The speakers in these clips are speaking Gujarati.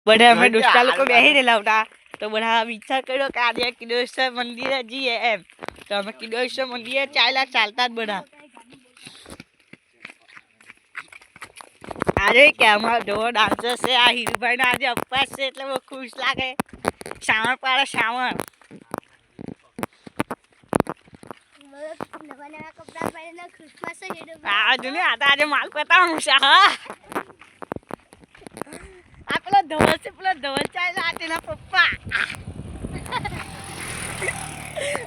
બધા અમે દોસ્તા લોકો બેસી રહેલા હતા તો બધા વિચાર કર્યો કે આજે કિડોશ્વર મંદિરે જઈએ એમ તો અમે કિડોશ્વર મંદિરે ચાલતા જ બધા આજે કે અમારો ધોવો ડાન્સર છે આ હીરુભાઈ ના આજે અપવાસ છે એટલે બહુ ખુશ લાગે શ્રાવણ પાડે શ્રાવણ આજે માલ પતાવવાનું છે હા આ પેલો ધવલ છે પેલો ધવલ ચાલ્યા તેના પપ્પા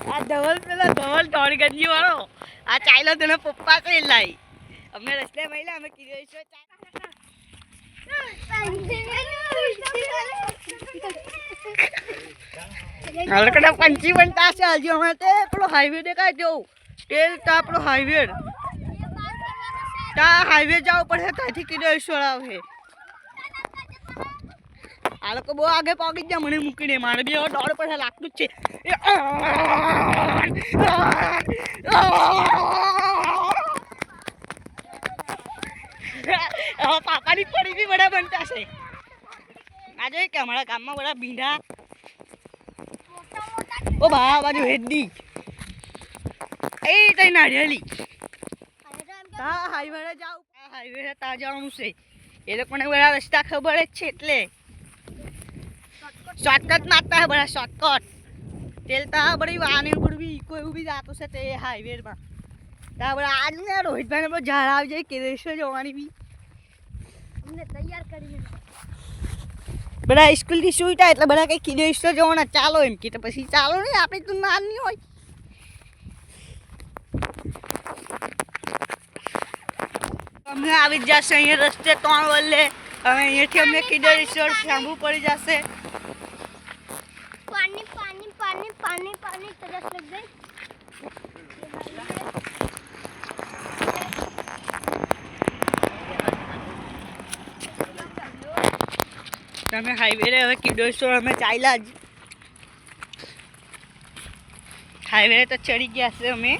આ ધવલ પેલો ધવલ દોડગંજી વાળો આ ચાલ્યો તેના પપ્પા કઈ લાઈ અમને રસ્તે મહિલા અમે કીધું હલકડા પંચી બનતા છે હજી અમે તે પેલો હાઈવે દેખાય જવું તેલ તા આપણો હાઈવે તા હાઈવે જવું પડે ત્યાંથી કિડોશ્વર આવે આ લોકો બહુ આગે પહોંચી ગયા મને મૂકીને મારે બી હવે દોડ પડે લાગતું જ છે પાપાની પડી બી બધા બનતા છે આજે કે અમારા ગામમાં બધા બીંડા ઓ બા બાજુ હેડી એ તઈ નારિયેલી હા હાઈવે જાવ હાઈવે તા જવાનું છે એ લોકોને બધા રસ્તા ખબર જ છે એટલે શોર્ટકટ મારતા હે બધા શોર્ટકટ તેલ તા બધી વાને ઉપર બી કોઈ બી જાતો છે તે હાઈવે માં તા બધા આજ ને રોહિતભાઈ ને ઝાડ આવી જાય કિડોશ્વર જવાની બી અમને તૈયાર કરીને બધા સ્કૂલ થી સુઈતા એટલે બધા કઈ કિડોશ્વર જવાના ચાલો એમ કે પછી ચાલો ને આપણે તો નાની હોય અમને આવી જ જશે અહીંયા રસ્તે 3 વલ્લે હવે અહીંયાથી અમને કિડોશ્વર સાંભળવું પડી જશે पानी पानी पानी पानी पानी तरस लग गई તમે હાઈવે રે હવે કિડોશ્વર અમે ચાલ્યા જ હાઈવે તો ચડી ગયા છે અમે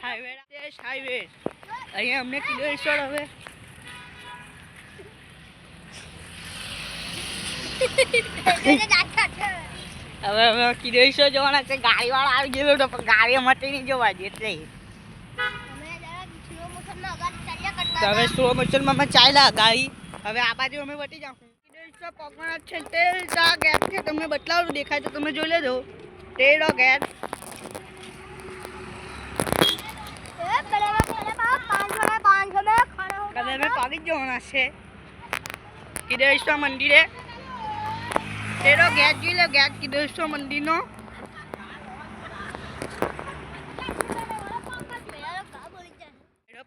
હાઈવે હાઈવે અહીંયા અમને કિડોશ્વર હવે હવે કિડોશ્વર જવાના છે ગાડી વાળા આવી ગયેલો તો પણ ગાડી માટે નહીં જોવા દે એટલે હવે સ્લો મોશનમાં અમે ચાલ્યા ગાડી હવે આ બાજુ અમે વટી જાઉં કિડોશ્વર પગવાના છે તે ગેટ છે તમને બતાવું દેખાય તો તમે જોઈ લેજો તેરો ગેટ કલર મેં પાડી જ જવાના છે કિડોશ્વર મંદિરે તેરો ગેટ જોઈ લો ગેટ કિડોશ્વર મંદિરનો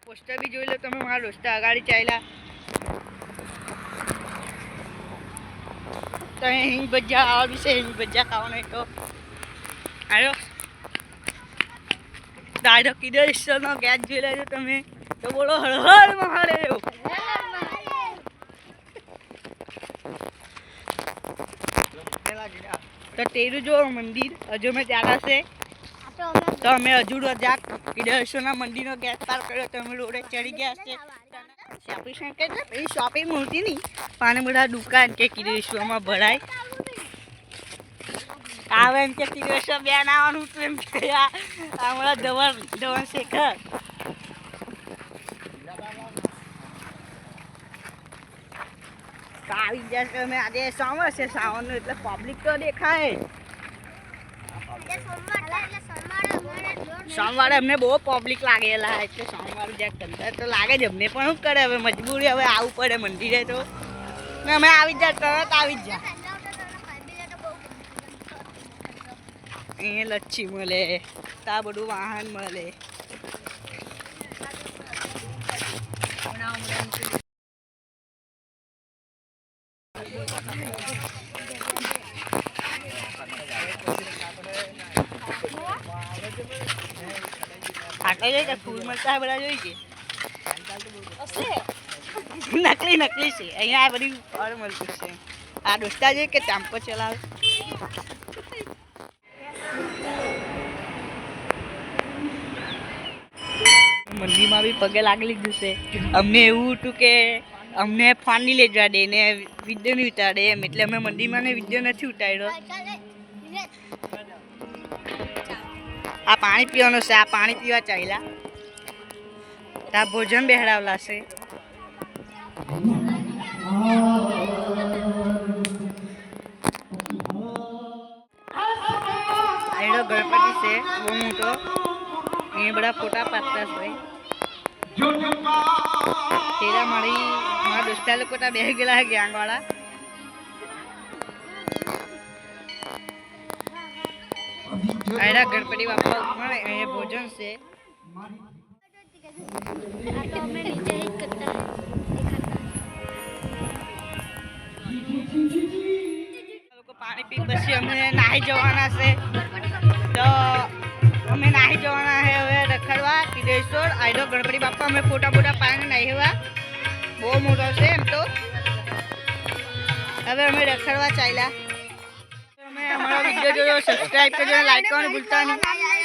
પોસ્ટર બી જોઈ લો તમે મારા દોસ્તા અગાડી ચાલ્યા તો હિંગ ભજીયા આવવાનું છે હિંગ ભજીયા ખાવાનું તો આવ્યો દાદો કિડોશ્વરનો ગેટ જોઈ લેજો તમે તો બોલો હર હર મહાદેવ તો તેરું જો મંદિર હજુ મેં ત્યાં છે તો અમે હજુ જાક કિડોશ્વરના મંદિરનો ગેટ પાર કર્યો તો અમે રોડે ચડી ગયા છે શોપિંગ સેન્ટર એ શોપિંગ મોટી નહીં પાને બધા દુકાન કે કિડોશ્વરમાં ભરાય આવે એમ કે કિડોશ્વર બેન આવવાનું હતું એમ કે હમણાં ધવન શેખર આવી જશે અમે આજે સોમવાર છે સાવનનું એટલે પબ્લિક તો દેખાય સોમવારે અમને બહુ પબ્લિક લાગેલા એટલે સોમવારે જ્યાં કંટાળ તો લાગે જ અમને પણ શું કરે હવે મજબૂરી હવે આવવું પડે મંદિરે તો અમે આવી જ તરત આવી જ જા અહીંયા લચ્છી મળે ત્યાં બધું વાહન મળે આટલે કે ફૂલ મળતા બધા જોઈ કે નકલી નકલી છે અહીંયા આ બધી ફળ મળતું છે આ દોસ્તા જોઈએ કે ટેમ્પો ચલાવે મંદિરમાં બી પગે લાગી લીધું છે અમને એવું હતું કે અમને ફોન નહીં લેવા દે ને વિડીયો નહીં ઉતારે એમ એટલે અમે મંદિરમાં ને વિડીયો નથી ઉતાર્યો. આ પાણી પીવાનું છે, આ પાણી પીવા ચાલ્યા. ત્યાં ભોજન બેહડાવેલા છે. આયડો ગણપતિ છે બહુ મોટો. અહીંયા બધા ફોટા પાડતા છે. તેરા મારા દોસ્તા લોકો ત્યાં બેસી ગયેલા છે ગેંગવાળા. આયડા ગણપતિ બાપા પણ અહીંયા ભોજન છે. લોકો પાણી પી પછી અમે નાહી જવાના છે. તો અમે નાહી જવાના છે હવે રખડવા કિદેશ્વર. આયડો ગણપતિ બાપા અમે ફોટા પાડીને નાહ્યા. બહુ મોટો છે એમ તો. હવે અમે રખડવા ચાલ્યા. તમે અમારો વિડીયો જોયો, સબસ્ક્રાઇબ કરજો, લાઈક કરવાનું ભૂલતા નહીં.